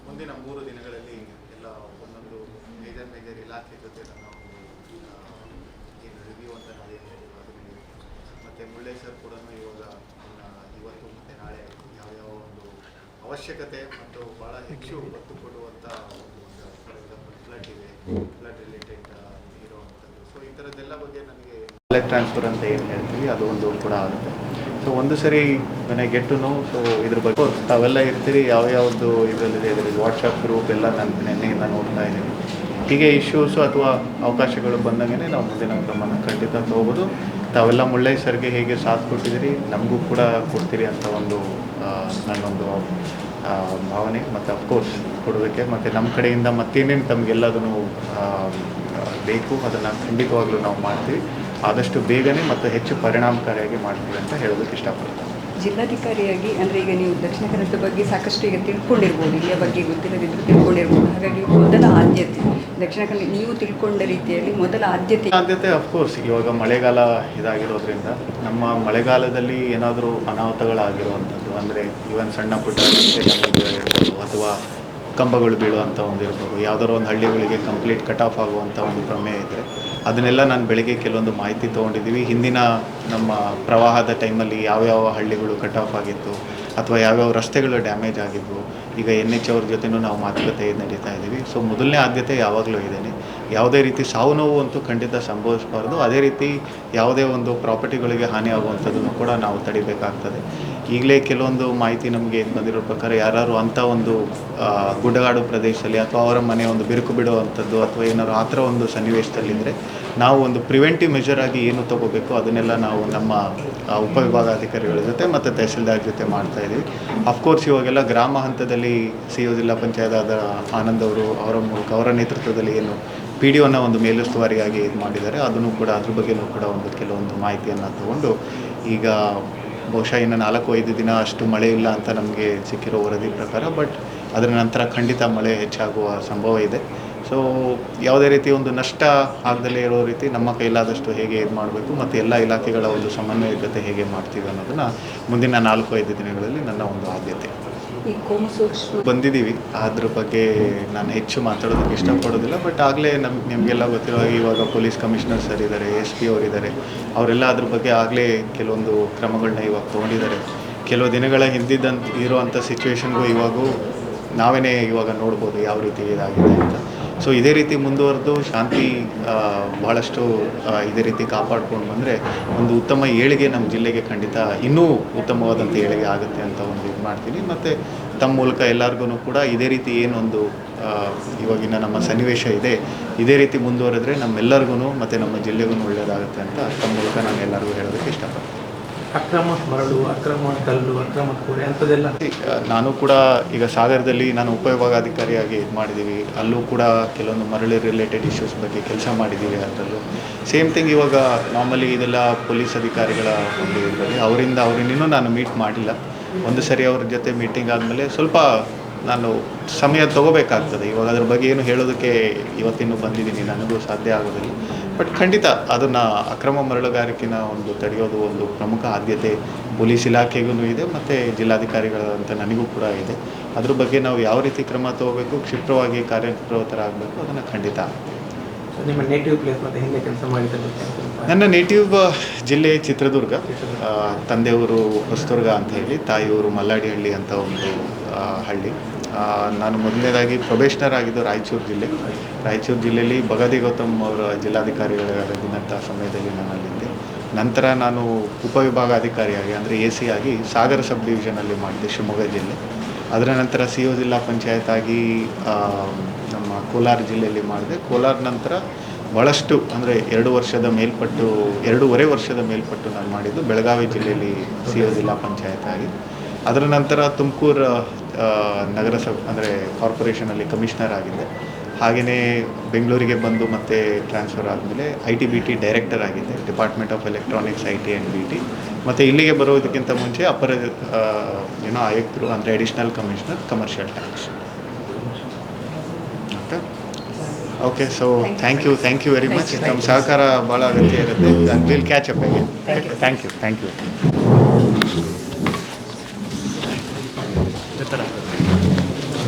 ಮುಂದಿನ 3 ದಿನಗಳಲ್ಲಿ ಎಲ್ಲ ಒಂದೊಂದು ಮೇಜರ್ ಇಲಾಖೆ ಜೊತೆ ನಾವು ಏನು ರಿವ್ಯೂ ಅಂತ ನಾವೇನು ಅದರಲ್ಲಿ ಮತ್ತು ಮುಳ್ಳೆ ಸರ್ ಕೂಡ ಇವಾಗ ಇವತ್ತು ಮತ್ತು ನಾಳೆ ಯಾವ್ಯಾವ ಒಂದು ಅವಶ್ಯಕತೆ ಮತ್ತು ಭಾಳ ಹೆಚ್ಚು ಒತ್ತು ಕೊಡುವಂಥ ಒಂದು ಫಾರ್ ಎಕ್ಸಾಂಪಲ್ ಫ್ಲಡ್ ಇದೆ, ಫ್ಲಡ್ ರಿಲೇಟೆಡ್ ಇರುವಂಥದ್ದು. ಸೊ ಈ ಥರದ್ದೆಲ್ಲ ಬಗ್ಗೆ ನನಗೆ ಬ್ಲಡ್ ಟ್ರಾನ್ಸ್ಫರ್ ಅಂತ ಏನು ಹೇಳ್ತೀವಿ ಅದು ಒಂದು ಕೂಡ ಆಗುತ್ತೆ. ಸೊ ಒಂದು ಸರಿ ಮನೆ ಗೆಟ್ಟು ನೋ ಸೊ ಇದ್ರ ಬಗ್ಗೆ ತಾವೆಲ್ಲ ಇರ್ತೀರಿ, ಯಾವ್ಯಾವುದು ಇದರಲ್ಲಿದೆ ಇದರಲ್ಲಿ ವಾಟ್ಸಪ್ ಗ್ರೂಪ್ ಎಲ್ಲ ನಾನು ನೆನ್ನೆಯಿಂದ ನೋಡ್ತಾ ಇದ್ದೀನಿ. ಹೀಗೆ ಇಶ್ಯೂಸು ಅಥವಾ ಅವಕಾಶಗಳು ಬಂದಂಗೆ ನಾವು ಮುಂದಿನ ಕ್ರಮನ ಖಂಡಿತ ತೊಗೋಬೋದು. ತಾವೆಲ್ಲ ಮುಳ್ಳೈ ಸರ್ಗೆ ಹೇಗೆ ಸಾಥ್ ಕೊಟ್ಟಿದ್ದೀರಿ ನಮಗೂ ಕೂಡ ಕೊಡ್ತೀರಿ ಅಂತ ಒಂದು ನನ್ನೊಂದು ಭಾವನೆ. ಮತ್ತು ಅಫ್ಕೋರ್ಸ್ ಕೊಡೋದಕ್ಕೆ ಮತ್ತು ನಮ್ಮ ಕಡೆಯಿಂದ ಮತ್ತೇನೇನು ತಮಗೆಲ್ಲದನ್ನು ಬೇಕು ಅದನ್ನು ಖಂಡಿತವಾಗ್ಲೂ ನಾವು ಮಾಡ್ತೀವಿ. ಆದಷ್ಟು ಬೇಗನೆ ಮತ್ತು ಹೆಚ್ಚು ಪರಿಣಾಮಕಾರಿಯಾಗಿ ಮಾಡ್ತೀವಿ ಅಂತ ಹೇಳೋದಕ್ಕೆ ಇಷ್ಟಪಡ್ತೀನಿ. ಜಿಲ್ಲಾಧಿಕಾರಿಯಾಗಿ ಅಂದರೆ ಈಗ ನೀವು ದಕ್ಷಿಣ ಕನ್ನಡದ ಬಗ್ಗೆ ಸಾಕಷ್ಟು ಈಗ ತಿಳ್ಕೊಂಡಿರ್ಬೋದು, ಇಲ್ಲಿಯ ಬಗ್ಗೆ ಗೊತ್ತಿಲ್ಲದಿದ್ದರೂ ತಿಳ್ಕೊಂಡಿರ್ಬೋದು. ಹಾಗಾಗಿ ಮೊದಲ ಆದ್ಯತೆ ದಕ್ಷಿಣ ಕನ್ನಡ ನೀವು ತಿಳ್ಕೊಂಡ ರೀತಿಯಲ್ಲಿ ಮೊದಲ ಆದ್ಯತೆ ಅಫ್ಕೋರ್ಸ್ ಇವಾಗ ಮಳೆಗಾಲ ಇದಾಗಿರೋದ್ರಿಂದ ನಮ್ಮ ಮಳೆಗಾಲದಲ್ಲಿ ಏನಾದರೂ ಅನಾಹುತಗಳಾಗಿರುವಂಥದ್ದು ಅಂದರೆ ಇವನ್ ಸಣ್ಣ ಪುಟ್ಟ ಇರ್ಬೋದು ಅಥವಾ ಕಂಬಗಳು ಬೀಳುವಂಥ ಒಂದು ಇರ್ಬೋದು, ಯಾವುದಾದ್ರು ಒಂದು ಹಳ್ಳಿಗಳಿಗೆ ಕಂಪ್ಲೀಟ್ ಕಟ್ ಆಫ್ ಆಗುವಂಥ ಒಂದು ಪ್ರಮೇಯ ಇದ್ದರೆ ಅದನ್ನೆಲ್ಲ ನಾನು ಬೆಳಗ್ಗೆ ಕೆಲವೊಂದು ಮಾಹಿತಿ ತೊಗೊಂಡಿದ್ದೀವಿ. ಹಿಂದಿನ ನಮ್ಮ ಪ್ರವಾಹದ ಟೈಮಲ್ಲಿ ಯಾವ್ಯಾವ ಹಳ್ಳಿಗಳು ಕಟ್ ಆಫ್ ಆಗಿತ್ತು ಅಥವಾ ಯಾವ್ಯಾವ ರಸ್ತೆಗಳು ಡ್ಯಾಮೇಜ್ ಆಗಿದ್ವು, ಈಗ NH ಅವ್ರ ಜೊತೆನೂ ನಾವು ಮಾತುಕತೆ ನಡೀತಾ ಇದ್ದೀವಿ. ಸೊ ಮೊದಲನೇ ಆದ್ಯತೆ ಯಾವಾಗಲೂ ಇದ್ದೇನೆ, ಯಾವುದೇ ರೀತಿ ಸಾವು ನೋವು ಅಂತೂ ಖಂಡಿತ ಸಂಭವಿಸಬಾರ್ದು. ಅದೇ ರೀತಿ ಯಾವುದೇ ಒಂದು ಪ್ರಾಪರ್ಟಿಗಳಿಗೆ ಹಾನಿ ಆಗುವಂಥದ್ದನ್ನು ಕೂಡ ನಾವು ತಡಿಬೇಕಾಗ್ತದೆ. ಈಗಲೇ ಕೆಲವೊಂದು ಮಾಹಿತಿ ನಮಗೆ ಬಂದಿರೋ ಪ್ರಕಾರ ಯಾರು ಅಂಥ ಒಂದು ಗುಡ್ಡಗಾಡು ಪ್ರದೇಶದಲ್ಲಿ ಅಥವಾ ಅವರ ಮನೆ ಒಂದು ಬಿರುಕು ಬಿಡುವಂಥದ್ದು ಅಥವಾ ಏನಾದ್ರು ಆ ಥರ ಒಂದು ಸನ್ನಿವೇಶದಲ್ಲಿದ್ದರೆ ನಾವು ಒಂದು ಪ್ರಿವೆಂಟಿವ್ ಮೆಜರ್ ಆಗಿ ಏನು ತೊಗೋಬೇಕು ಅದನ್ನೆಲ್ಲ ನಾವು ನಮ್ಮ ಉಪವಿಭಾಗಾಧಿಕಾರಿಗಳ ಜೊತೆ ಮತ್ತು ತಹಸೀಲ್ದಾರ್ ಜೊತೆ ಮಾಡ್ತಾಯಿದ್ದೀವಿ. ಅಫ್ಕೋರ್ಸ್ ಇವಾಗೆಲ್ಲ ಗ್ರಾಮ ಹಂತದಲ್ಲಿ CO ಜಿಲ್ಲಾ ಪಂಚಾಯತ್ ಆದ ಆನಂದ್ ಅವರು ಅವರ ಮೂಲಕ ಅವರ ನೇತೃತ್ವದಲ್ಲಿ ಏನು PDOನ ಒಂದು ಮೇಲುಸ್ತುವಾರಿಯಾಗಿ ಇದು ಮಾಡಿದ್ದಾರೆ, ಅದನ್ನು ಕೂಡ ಅದ್ರ ಬಗ್ಗೆಯೂ ಕೂಡ ಒಂದು ಕೆಲವೊಂದು ಮಾಹಿತಿಯನ್ನು ತಗೊಂಡು ಈಗ ಬಹುಶಃ ಇನ್ನು 4-5 ದಿನ ಅಷ್ಟು ಮಳೆ ಇಲ್ಲ ಅಂತ ನಮಗೆ ಸಿಕ್ಕಿರೋ ವರದಿ ಪ್ರಕಾರ. ಬಟ್ ಅದರ ನಂತರ ಖಂಡಿತ ಮಳೆ ಹೆಚ್ಚಾಗುವ ಸಂಭವ ಇದೆ. ಸೊ ಯಾವುದೇ ರೀತಿ ಒಂದು ನಷ್ಟ ಆಗದಲ್ಲೇ ಇರೋ ರೀತಿ ನಮ್ಮ ಕೈಲಾದಷ್ಟು ಹೇಗೆ ಇದು ಮಾಡಬೇಕು ಮತ್ತು ಎಲ್ಲ ಇಲಾಖೆಗಳ ಒಂದು ಸಮನ್ವಯ ಜೊತೆ ಹೇಗೆ ಮಾಡ್ತೀವಿ ಅನ್ನೋದನ್ನು ಮುಂದಿನ 4-5 ದಿನಗಳಲ್ಲಿ ನನ್ನ ಒಂದು ಆದ್ಯತೆ. ಬಂದಿದ್ದೀವಿ, ಅದ್ರ ಬಗ್ಗೆ ನಾನು ಹೆಚ್ಚು ಮಾತಾಡೋದಕ್ಕೆ ಇಷ್ಟಪಡೋದಿಲ್ಲ. ಬಟ್ ಆಗಲೇ ನಿಮಗೆಲ್ಲ ಗೊತ್ತಿರೋ ಇವಾಗ ಪೊಲೀಸ್ ಕಮಿಷನರ್ ಸರ್ ಇದ್ದಾರೆ, SP ಅವರಿದ್ದಾರೆ, ಅವರೆಲ್ಲ ಅದ್ರ ಬಗ್ಗೆ ಆಗಲೇ ಕೆಲವೊಂದು ಕ್ರಮಗಳನ್ನ ಇವಾಗ ತೊಗೊಂಡಿದ್ದಾರೆ. ಕೆಲವು ದಿನಗಳ ಹಿಂದಿದ್ದಂತ ಇರುವಂಥ ಸಿಚುವೇಶನ್ಗೂ ಇವಾಗೂ ನಾವೇ ಇವಾಗ ನೋಡ್ಬೋದು ಯಾವ ರೀತಿ ಇದಾಗಿದೆ ಅಂತ. ಸೊ ಇದೇ ರೀತಿ ಮುಂದುವರೆದು ಶಾಂತಿ ಬಹಳಷ್ಟು ಇದೇ ರೀತಿ ಕಾಪಾಡ್ಕೊಂಡು ಬಂದರೆ ಒಂದು ಉತ್ತಮ ಏಳಿಗೆ ನಮ್ಮ ಜಿಲ್ಲೆಗೆ ಖಂಡಿತ ಇನ್ನೂ ಉತ್ತಮವಾದಂಥ ಏಳಿಗೆ ಆಗುತ್ತೆ ಅಂತ ಒಂದು ಇದು ಮಾಡ್ತೀನಿ. ಮತ್ತು ತಮ್ಮ ಮೂಲಕ ಎಲ್ಲರಿಗೂ ಕೂಡ ಇದೇ ರೀತಿ ಏನೊಂದು ಇವಾಗಿನ ನಮ್ಮ ಸನ್ನಿವೇಶ ಇದೆ ಇದೇ ರೀತಿ ಮುಂದುವರೆದ್ರೆ ನಮ್ಮೆಲ್ಲರಿಗೂ ಮತ್ತು ನಮ್ಮ ಜಿಲ್ಲೆಗೂ ಒಳ್ಳೆಯದಾಗುತ್ತೆ ಅಂತ ತಮ್ಮ ಮೂಲಕ ನಾನು ಎಲ್ಲರಿಗೂ ಹೇಳೋದಕ್ಕೆ ಇಷ್ಟಪಡ್ತೀನಿ. ಅಕ್ರಮ ಮರಳು, ಅಕ್ರಮ ಕಲ್ಲು, ಅಕ್ರಮ ಕೋರೆ ಅಂಥದ್ದೆಲ್ಲ ನಾನು ಕೂಡ ಈಗ ಸಾಗರದಲ್ಲಿ ನಾನು ಉಪವಿಭಾಗಾಧಿಕಾರಿಯಾಗಿ ಇದು ಮಾಡಿದ್ದೀವಿ. ಅಲ್ಲೂ ಕೂಡ ಕೆಲವೊಂದು ಮರಳು ರಿಲೇಟೆಡ್ ಇಶ್ಯೂಸ್ ಬಗ್ಗೆ ಕೆಲಸ ಮಾಡಿದ್ದೀವಿ. ಅದರಲ್ಲೂ ಸೇಮ್ ಥಿಂಗ್ ಇವಾಗ ನಾರ್ಮಲಿ ಇದೆಲ್ಲ ಪೊಲೀಸ್ ಅಧಿಕಾರಿಗಳ ಒಂದು ಇದರಲ್ಲಿ ಅವರಿನ್ನೂ ನಾನು ಮೀಟ್ ಮಾಡಿಲ್ಲ. ಒಂದು ಸರಿ ಅವ್ರ ಜೊತೆ ಮೀಟಿಂಗ್ ಆದಮೇಲೆ ಸ್ವಲ್ಪ ನಾನು ಸಮಯ ತೊಗೋಬೇಕಾಗ್ತದೆ. ಇವಾಗ ಅದ್ರ ಬಗ್ಗೆ ಏನು ಹೇಳೋದಕ್ಕೆ ಇವತ್ತಿನ್ನೂ ಬಂದಿದ್ದೀನಿ, ನನಗೂ ಸಾಧ್ಯ ಆಗೋದಿಲ್ಲ. ಬಟ್ ಖಂಡಿತ ಅದನ್ನು ಅಕ್ರಮ ಮರಳುಗಾರಿಕೆನ ಒಂದು ತಡೆಯೋದು ಒಂದು ಪ್ರಮುಖ ಆದ್ಯತೆ ಪೊಲೀಸ್ ಇಲಾಖೆಗೂ ಇದೆ ಮತ್ತು ಜಿಲ್ಲಾಧಿಕಾರಿಗಳಂತ ನನಗೂ ಕೂಡ ಇದೆ. ಅದ್ರ ಬಗ್ಗೆ ನಾವು ಯಾವ ರೀತಿ ಕ್ರಮ ತೊಗೋಬೇಕು, ಕ್ಷಿಪ್ರವಾಗಿ ಕಾರ್ಯಪ್ರವೃತ್ತರಾಗಬೇಕು, ಅದನ್ನು ಖಂಡಿತ. ನಿಮ್ಮ ನೇಟಿವ್ ಪ್ಲೇಸ್ ಮತ್ತು ಹಿಂದೆ ಕೆಲಸ ಮಾಡಿದ್ದಾರೆ? ನನ್ನ ನೇಟಿವ್ ಜಿಲ್ಲೆ ಚಿತ್ರದುರ್ಗ, ತಂದೆಯವರು ಹೊಸದುರ್ಗ ಅಂತ ಹೇಳಿ, ತಾಯಿಯವರು ಮಲ್ಲಾಡಿಹಳ್ಳಿ ಅಂತ ಒಂದು ಹಳ್ಳಿ. ನಾನು ಮೊದಲನೇದಾಗಿ ಪ್ರೊಬೇಷನರ್ ಆಗಿದ್ದು ರಾಯಚೂರು ಜಿಲ್ಲೆಯಲ್ಲಿ ಬಗಾದಿ ಗೌತಮ್ ಅವರ ಜಿಲ್ಲಾಧಿಕಾರಿಗಳಿದ್ದಂಥ ಸಮಯದಲ್ಲಿ ನಾನು ಅಲ್ಲಿದ್ದೆ. ನಂತರ ನಾನು ಉಪವಿಭಾಗಾಧಿಕಾರಿಯಾಗಿ ಅಂದರೆ AC ಆಗಿ ಸಾಗರ ಸಬ್ ಡಿವಿಷನಲ್ಲಿ ಮಾಡಿದೆ, ಶಿವಮೊಗ್ಗ ಜಿಲ್ಲೆ. ಅದರ ನಂತರ CO ಜಿಲ್ಲಾ ಪಂಚಾಯತ್ ಆಗಿ ನಮ್ಮ ಕೋಲಾರ ಜಿಲ್ಲೆಯಲ್ಲಿ ಮಾಡಿದೆ. ಕೋಲಾರ ನಂತರ ಭಾಳಷ್ಟು ಅಂದರೆ 2.5 ವರ್ಷದ ಮೇಲ್ಪಟ್ಟು ನಾನು ಮಾಡಿದ್ದು ಬೆಳಗಾವಿ ಜಿಲ್ಲೆಯಲ್ಲಿ CO ಜಿಲ್ಲಾ ಪಂಚಾಯತ್ ಆಗಿ. ಅದರ ನಂತರ ತುಮಕೂರು ನಗರಸಭೆ ಅಂದರೆ ಕಾರ್ಪೊರೇಷನಲ್ಲಿ ಕಮಿಷನರ್ ಆಗಿದ್ದೆ. ಹಾಗೆಯೇ ಬೆಂಗಳೂರಿಗೆ ಬಂದು ಮತ್ತೆ ಟ್ರಾನ್ಸ್ಫರ್ ಆದಮೇಲೆ IT/BT ಡೈರೆಕ್ಟರ್ ಆಗಿದ್ದೆ, department of electronics, IT and BT. ಮತ್ತು ಇಲ್ಲಿಗೆ ಬರೋದಕ್ಕಿಂತ ಮುಂಚೆ ಆಯುಕ್ತರು ಅಂದರೆ additional commissioner commercial tax. Okay, so thank you very much. ನಮ್ಮ ಸಹಕಾರ ಭಾಳ ಅಗತ್ಯ ಇರುತ್ತೆ. Will catch up again. Thank you.